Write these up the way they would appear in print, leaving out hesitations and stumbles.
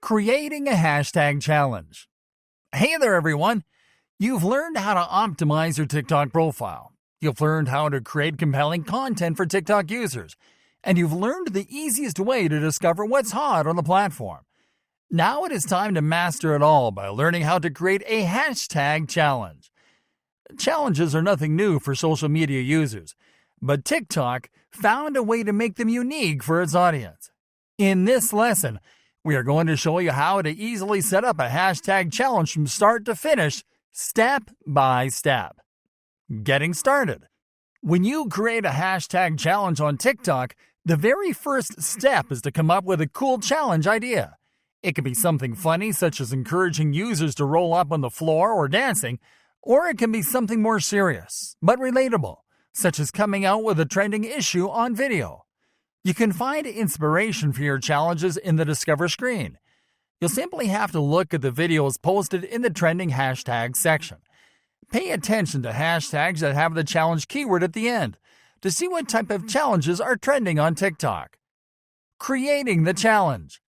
Creating a hashtag challenge. Hey there, everyone. You've learned how to optimize your TikTok profile. You've learned how to create compelling content for TikTok users. And you've learned the easiest way to discover what's hot on the platform. Now it is time to master it all by learning how to create a hashtag challenge. Challenges are nothing new for social media users, but TikTok found a way to make them unique for its audience. In this lesson, we are going to show you how to easily set up a hashtag challenge from start to finish, step by step. Getting started. When you create a hashtag challenge on TikTok, the very first step is to come up with a cool challenge idea. It can be something funny, such as encouraging users to roll up on the floor or dancing, or it can be something more serious, but relatable, such as coming out with a trending issue on video. You can find inspiration for your challenges in the Discover screen. You'll simply have to look at the videos posted in the trending hashtags section. Pay attention to hashtags that have the challenge keyword at the end to see what type of challenges are trending on TikTok. Creating the challenge.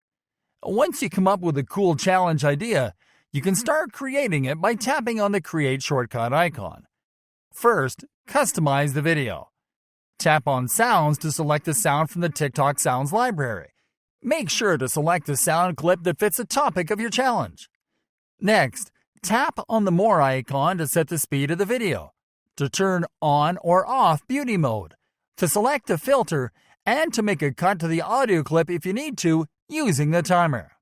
Once you come up with a cool challenge idea, you can start creating it by tapping on the Create shortcut icon. First, customize the video. Tap on Sounds to select the sound from the TikTok Sounds library. Make sure to select the sound clip that fits the topic of your challenge. Next, tap on the More icon to set the speed of the video, to turn on or off beauty mode, to select a filter, and to make a cut to the audio clip if you need to using the timer.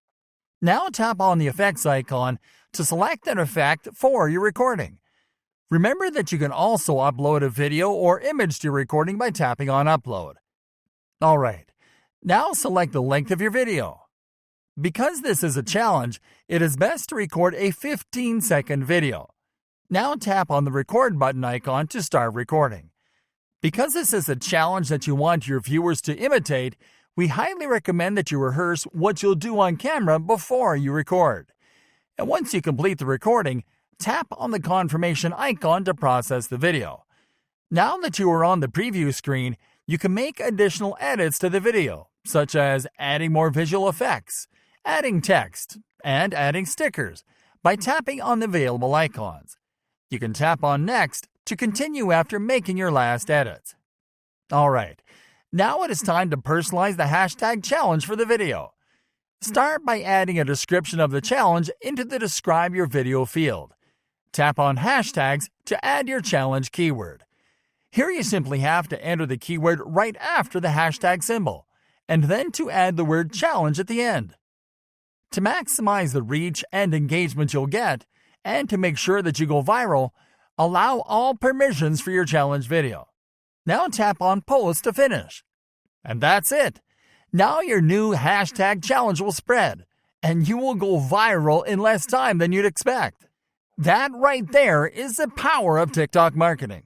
Now tap on the Effects icon to select an effect for your recording. Remember that you can also upload a video or image to your recording by tapping on Upload. Alright, now select the length of your video. Because this is a challenge, it is best to record a 15-second video. Now tap on the Record button icon to start recording. Because this is a challenge that you want your viewers to imitate, we highly recommend that you rehearse what you'll do on camera before you record. And once you complete the recording, tap on the confirmation icon to process the video. Now that you are on the preview screen, you can make additional edits to the video, such as adding more visual effects, adding text, and adding stickers by tapping on the available icons. You can tap on Next to continue after making your last edits. Alright, now it is time to personalize the hashtag challenge for the video. Start by adding a description of the challenge into the Describe Your Video field. Tap on Hashtags to add your challenge keyword. Here you simply have to enter the keyword right after the hashtag symbol, and then to add the word challenge at the end. To maximize the reach and engagement you'll get, and to make sure that you go viral, allow all permissions for your challenge video. Now tap on Post to finish. And that's it. Now your new hashtag challenge will spread, and you will go viral in less time than you'd expect. That right there is the power of TikTok marketing.